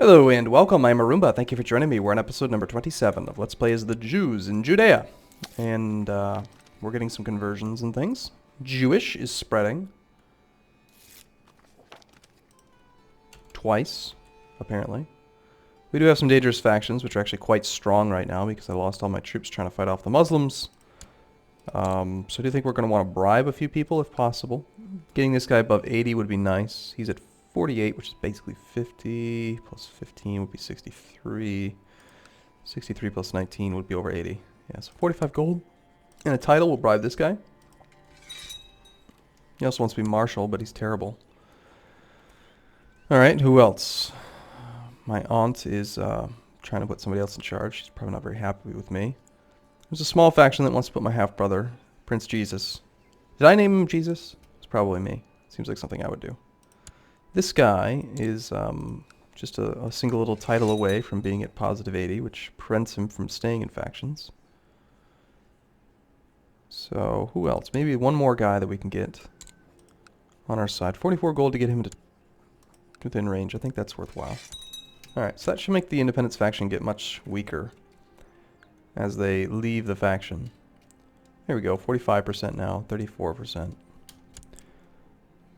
Hello and welcome, I'm Arumba. Thank you for joining me. We're on episode number 27 of Let's Play as the Jews in Judea. And we're getting some conversions and things. Jewish is spreading. Twice, apparently. We do have some dangerous factions, which are actually quite strong right now because I lost all my troops trying to fight off the Muslims. So do you think we're going to want to bribe a few people if possible? Getting this guy above 80 would be nice. He's at 48, which is basically 50, plus 15 would be 63. 63 plus 19 would be over 80. Yeah, so 45 gold. And a title will bribe this guy. He also wants to be marshal, but he's terrible. Alright, who else? My aunt is trying to put somebody else in charge. She's probably not very happy with me. There's a small faction that wants to put my half-brother, Prince Jesus. Did I name him Jesus? It's probably me. Seems like something I would do. This guy is just a single little title away from being at positive 80, which prevents him from staying in factions. So, who else? Maybe one more guy that we can get on our side. 44 gold to get him to within range. I think that's worthwhile. Alright, so that should make the Independence faction get much weaker as they leave the faction. There we go, 45% now, 34%.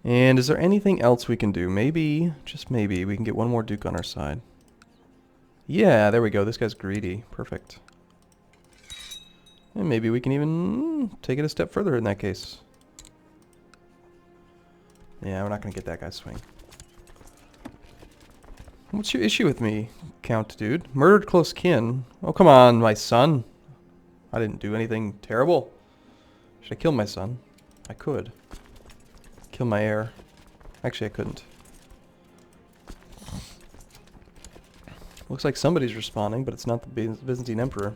And is there anything else we can do? Maybe, just maybe, we can get one more Duke on our side. Yeah, there we go. This guy's greedy. Perfect. And maybe we can even take it a step further in that case. Yeah, we're not going to get that guy swing. What's your issue with me, Count dude? Murdered close kin? Oh, come on, my son. I didn't do anything terrible. Should I kill my son? I could. Kill my heir. Actually, I couldn't. Looks like somebody's responding, but it's not the Byzantine Emperor.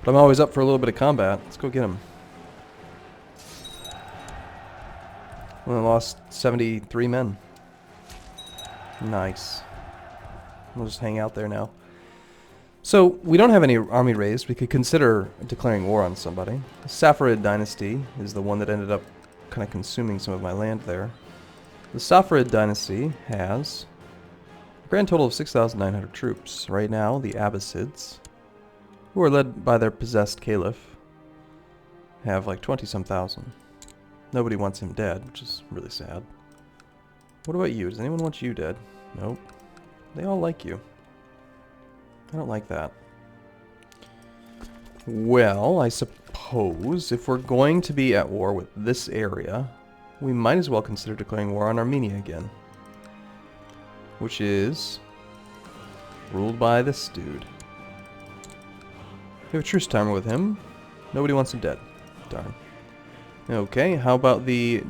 But I'm always up for a little bit of combat. Let's go get him. Well, I lost 73 men. Nice. We'll just hang out there now. So, we don't have any army raised. We could consider declaring war on somebody. The Safarid dynasty is the one that ended up kind of consuming some of my land there. The Safarid dynasty has a grand total of 6,900 troops. Right now, the Abbasids, who are led by their possessed caliph, have like 20-some thousand. Nobody wants him dead, which is really sad. What about you? Does anyone want you dead? Nope. They all like you. I don't like that. Well, I suppose if we're going to be at war with this area, we might as well consider declaring war on Armenia again. Which is ruled by this dude. We have a truce timer with him. Nobody wants him dead. Darn. Okay, how about the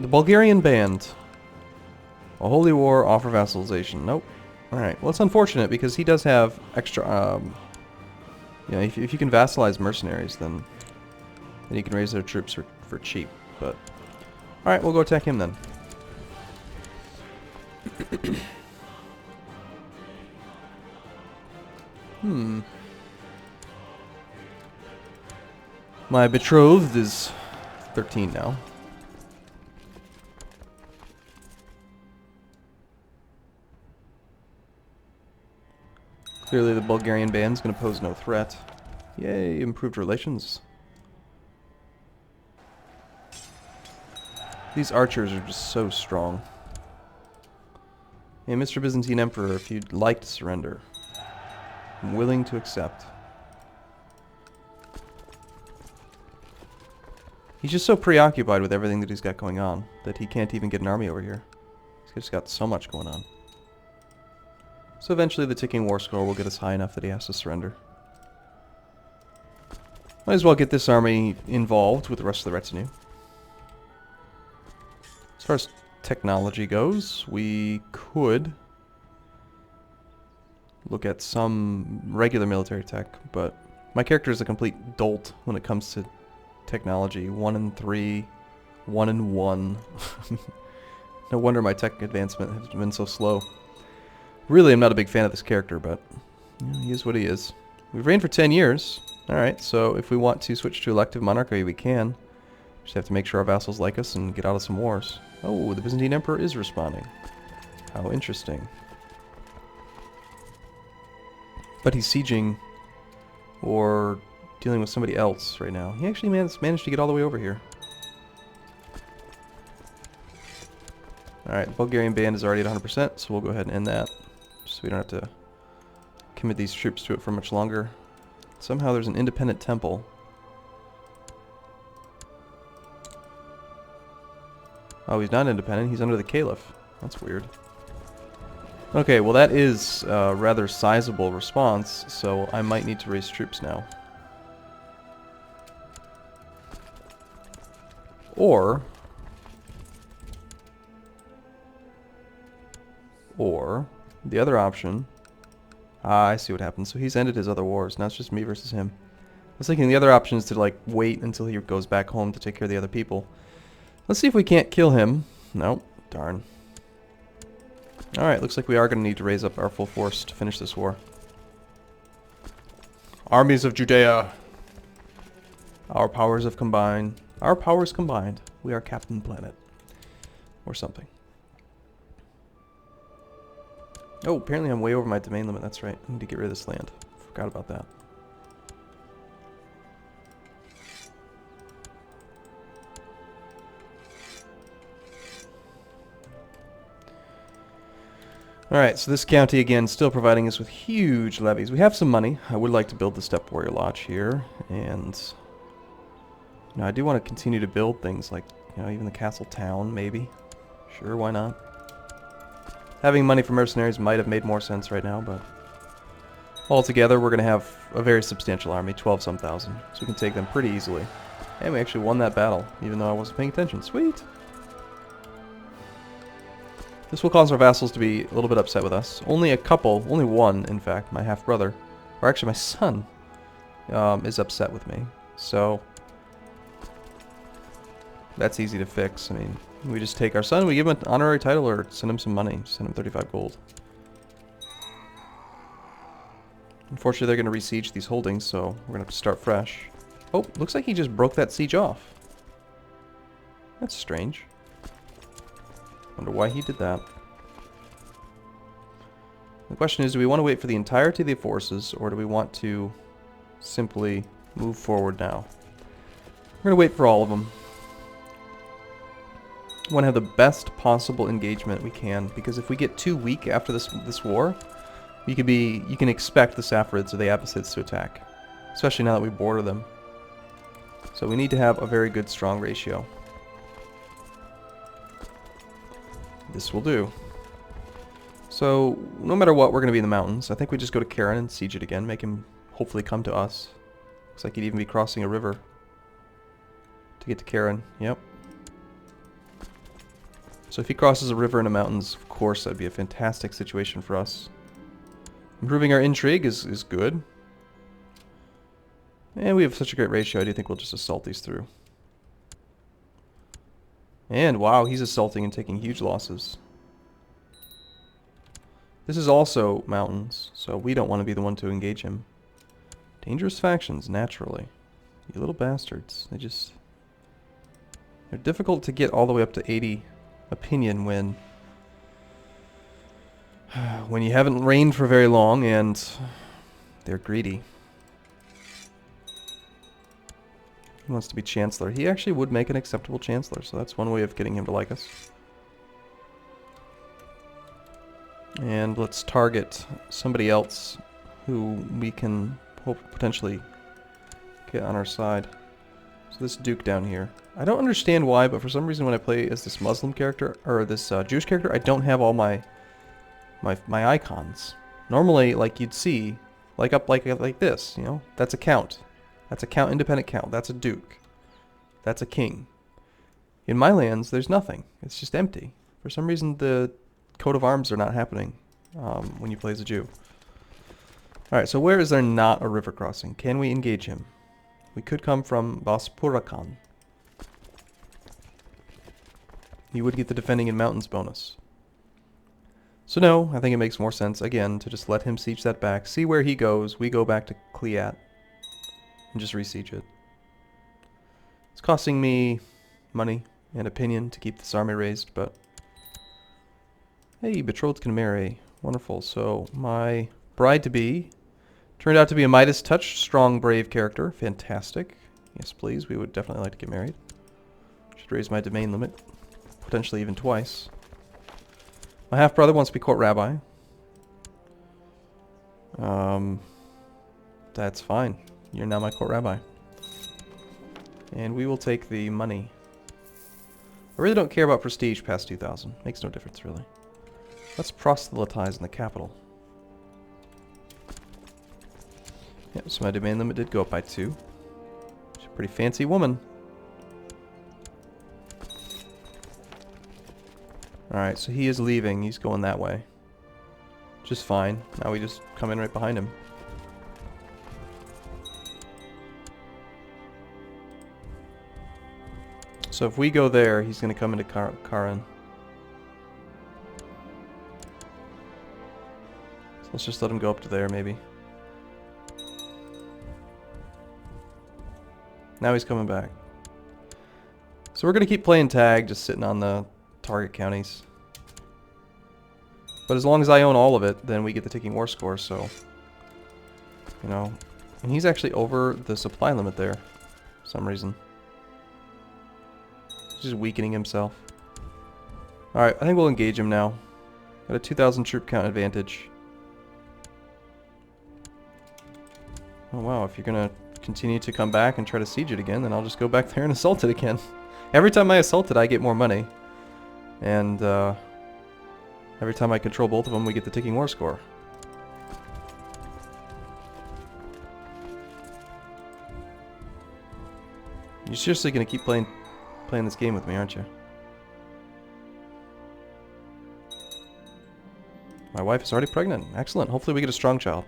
Bulgarian band? A holy war, offer vassalization. Nope. Alright, well it's unfortunate because he does have extra, you know, if you can vassalize mercenaries, then you can raise their troops for cheap, but... Alright, we'll go attack him then. My betrothed is 13 now. Clearly the Bulgarian band's going to pose no threat. Yay, improved relations. These archers are just so strong. Hey, Mr. Byzantine Emperor, if you'd like to surrender, I'm willing to accept. He's just so preoccupied with everything that he's got going on that he can't even get an army over here. He's just got so much going on. So eventually the ticking war score will get us high enough that he has to surrender. Might as well get this army involved with the rest of the retinue. As far as technology goes, we could look at some regular military tech, but my character is a complete dolt when it comes to technology. 1 in 3, 1 in 1. No wonder my tech advancement has been so slow. Really, I'm not a big fan of this character, but you know, he is what he is. We've reigned for 10 years. Alright, so if we want to switch to elective monarchy, we can. Just have to make sure our vassals like us and get out of some wars. Oh, the Byzantine Emperor is responding. How interesting. But he's sieging or dealing with somebody else right now. He actually managed to get all the way over here. Alright, the Bulgarian band is already at 100%, so we'll go ahead and end that. So we don't have to commit these troops to it for much longer. Somehow there's an independent temple. Oh, he's not independent, he's under the Caliph. That's weird. Okay, well that is a rather sizable response, so I might need to raise troops now. Or the other option. Ah, I see what happened. So he's ended his other wars. Now it's just me versus him. I was thinking the other option is to like wait until he goes back home to take care of the other people. Let's see if we can't kill him. Nope. Darn. Alright, looks like we are going to need to raise up our full force to finish this war. Armies of Judea. Our powers have combined. Our powers combined. We are Captain Planet. Or something. Oh, apparently I'm way over my domain limit. That's right. I need to get rid of this land. Forgot about that. Alright, so this county again still providing us with huge levies. We have some money. I would like to build the Steppe Warrior Lodge here, and you know, I do want to continue to build things like, you know, even the castle town, maybe. Sure, why not? Having money for mercenaries might have made more sense right now, but altogether we're going to have a very substantial army, 12-some thousand, so we can take them pretty easily. And we actually won that battle, even though I wasn't paying attention. Sweet! This will cause our vassals to be a little bit upset with us. Only one, in fact, my half-brother, or actually my son, is upset with me. So that's easy to fix. I mean, we just take our son, we give him an honorary title, or send him some money. Send him 35 gold. Unfortunately, they're going to re-siege these holdings, so we're going to have to start fresh. Oh, looks like he just broke that siege off. That's strange. Wonder why he did that. The question is, do we want to wait for the entirety of the forces, or do we want to simply move forward now? We're going to wait for all of them. We want to have the best possible engagement we can, because if we get too weak after this war, you can expect the Saffarids or the Abbasids to attack, especially now that we border them. So we need to have a very good, strong ratio. This will do. So, no matter what, we're going to be in the mountains. I think we just go to Karen and siege it again, make him hopefully come to us. Looks like he'd even be crossing a river to get to Karen. Yep. So if he crosses a river in the mountains, of course, that'd be a fantastic situation for us. Improving our intrigue is good. And we have such a great ratio, I do think we'll just assault these through. And wow, he's assaulting and taking huge losses. This is also mountains, so we don't want to be the one to engage him. Dangerous factions, naturally. You little bastards. They're difficult to get all the way up to 80 opinion when you haven't reigned for very long and they're greedy. He wants to be Chancellor. He actually would make an acceptable Chancellor, so that's one way of getting him to like us. And let's target somebody else who we can hope potentially get on our side. So this Duke down here. I don't understand why, but for some reason when I play as this Muslim character, or this Jewish character, I don't have all my icons. Normally, like you'd see, like up like this, you know, that's a count. That's a count, independent count. That's a duke. That's a king. In my lands, there's nothing. It's just empty. For some reason, the coat of arms are not happening when you play as a Jew. Alright, so where is there not a river crossing? Can we engage him? We could come from Bospurakan. He would get the defending in mountains bonus. So no, I think it makes more sense, again, to just let him siege that back, see where he goes, we go back to Kliat. and just re-siege it. It's costing me money and opinion to keep this army raised, but... Hey, betrothed can marry. Wonderful. So, my bride-to-be turned out to be a Midas Touch, strong, brave character. Fantastic. Yes, please. We would definitely like to get married. Should raise my domain limit. Potentially even twice. My half-brother wants to be court rabbi. That's fine. You're now my court rabbi. And we will take the money. I really don't care about prestige past 2,000. Makes no difference, really. Let's proselytize in the capital. Yep, so my domain limit did go up by 2. She's a pretty fancy woman. Alright, so he is leaving. He's going that way. Just fine. Now we just come in right behind him. So if we go there, he's going to come into Karan. So let's just let him go up to there, maybe. Now he's coming back. So we're going to keep playing tag, just sitting on the target counties. But as long as I own all of it, then we get the ticking war score, so... You know... And he's actually over the supply limit there. For some reason. He's just weakening himself. Alright, I think we'll engage him now. Got a 2,000 troop count advantage. Oh wow, if you're gonna continue to come back and try to siege it again, then I'll just go back there and assault it again. Every time I assault it, I get more money. And, every time I control both of them, we get the ticking war score. You're seriously gonna keep playing this game with me, aren't you? My wife is already pregnant. Excellent. Hopefully we get a strong child.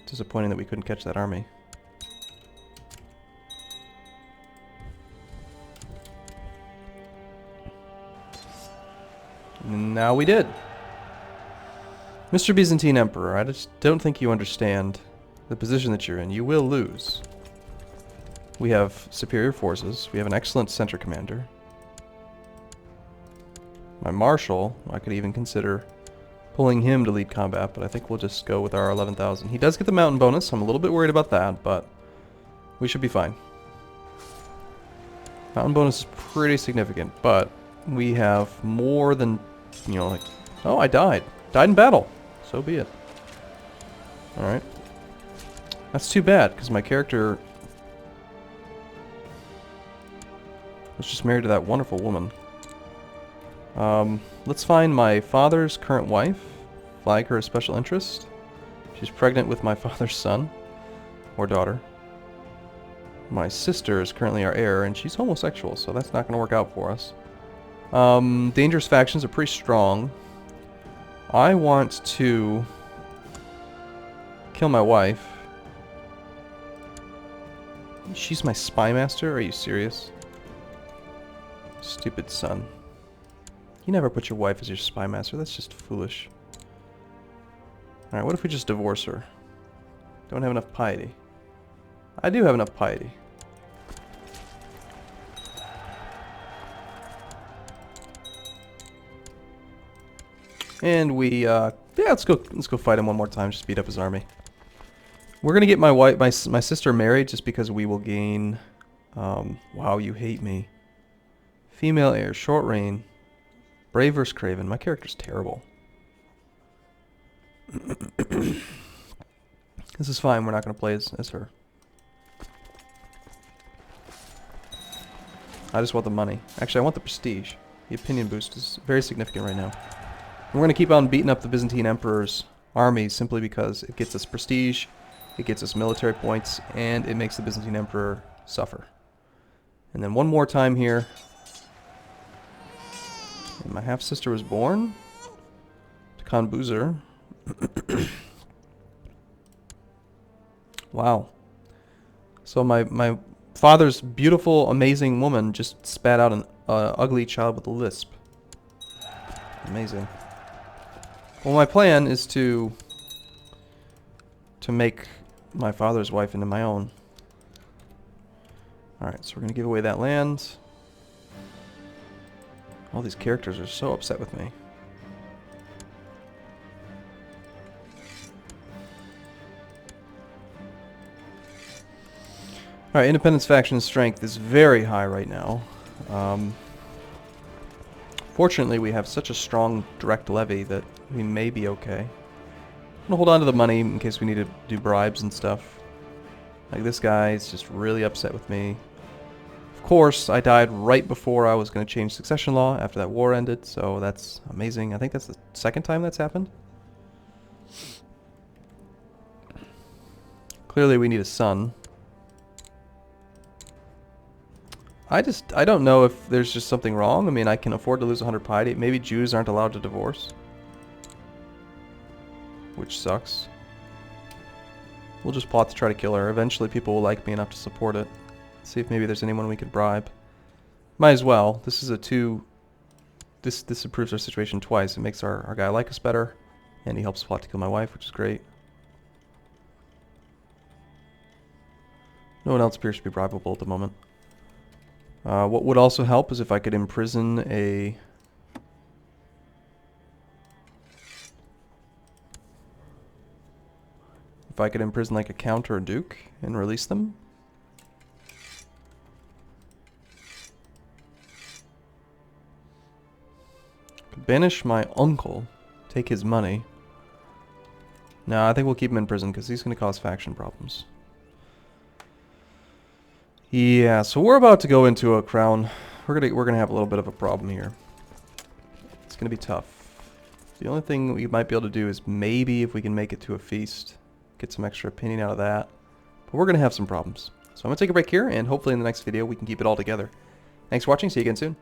Disappointing that we couldn't catch that army. Now we did. Mr. Byzantine Emperor, I just don't think you understand the position that you're in. You will lose. We have superior forces. We have an excellent center commander. My marshal, I could even consider pulling him to lead combat, but I think we'll just go with our 11,000. He does get the mountain bonus. I'm a little bit worried about that, but we should be fine. Mountain bonus is pretty significant, but we have more than, you know, like... Oh, I died. Died in battle. So be it. Alright. That's too bad, because my character was just married to that wonderful woman. Let's find my father's current wife. Flag her as special interest. She's pregnant with my father's son. Or daughter. My sister is currently our heir, and she's homosexual, so that's not going to work out for us. Dangerous factions are pretty strong. I want to kill my wife. She's my spy master? Are you serious? Stupid son. You never put your wife as your spy master. That's just foolish. Alright, what if we just divorce her? Don't have enough piety. I do have enough piety. And we, yeah, let's go fight him one more time. Just beat up his army. We're gonna get my wife, my sister married, just because we will gain. Wow, you hate me. Female heir, short reign. Brave vs. Craven. My character's terrible. This is fine. We're not going to play as her. I just want the money. Actually, I want the prestige. The opinion boost is very significant right now. And we're going to keep on beating up the Byzantine Emperor's armies simply because it gets us prestige, it gets us military points, and it makes the Byzantine Emperor suffer. And then one more time here. And my half-sister was born to Khan Boozer. Wow. So my father's beautiful, amazing woman just spat out an ugly child with a lisp. Amazing. Well, my plan is to make my father's wife into my own. Alright, so we're going to give away that land. All these characters are so upset with me. Alright, Independence Faction strength is very high right now. Fortunately, we have such a strong direct levy that we may be okay. I'm gonna hold on to the money in case we need to do bribes and stuff. Like, this guy is just really upset with me. Of course, I died right before I was going to change succession law after that war ended, so that's amazing. I think that's the second time that's happened. Clearly we need a son. I don't know if there's just something wrong. I mean, I can afford to lose 100 piety. Maybe Jews aren't allowed to divorce. Which sucks. We'll just plot to try to kill her. Eventually people will like me enough to support it. See if maybe there's anyone we could bribe. Might as well. This is a this improves our situation twice. It makes our guy like us better, and he helps plot to kill my wife, which is great. No one else appears to be bribable at the moment. What would also help is if I could imprison a... If I could imprison like a count or a duke and release them. Could banish my uncle, take his money. No, I think we'll keep him in prison because he's going to cause faction problems. Yeah, so we're about to go into a crown. We're gonna have a little bit of a problem here. It's gonna be tough. The only thing we might be able to do is maybe if we can make it to a feast, get some extra opinion out of that. But we're gonna have some problems. So I'm gonna take a break here, and hopefully in the next video we can keep it all together. Thanks for watching. See you again soon.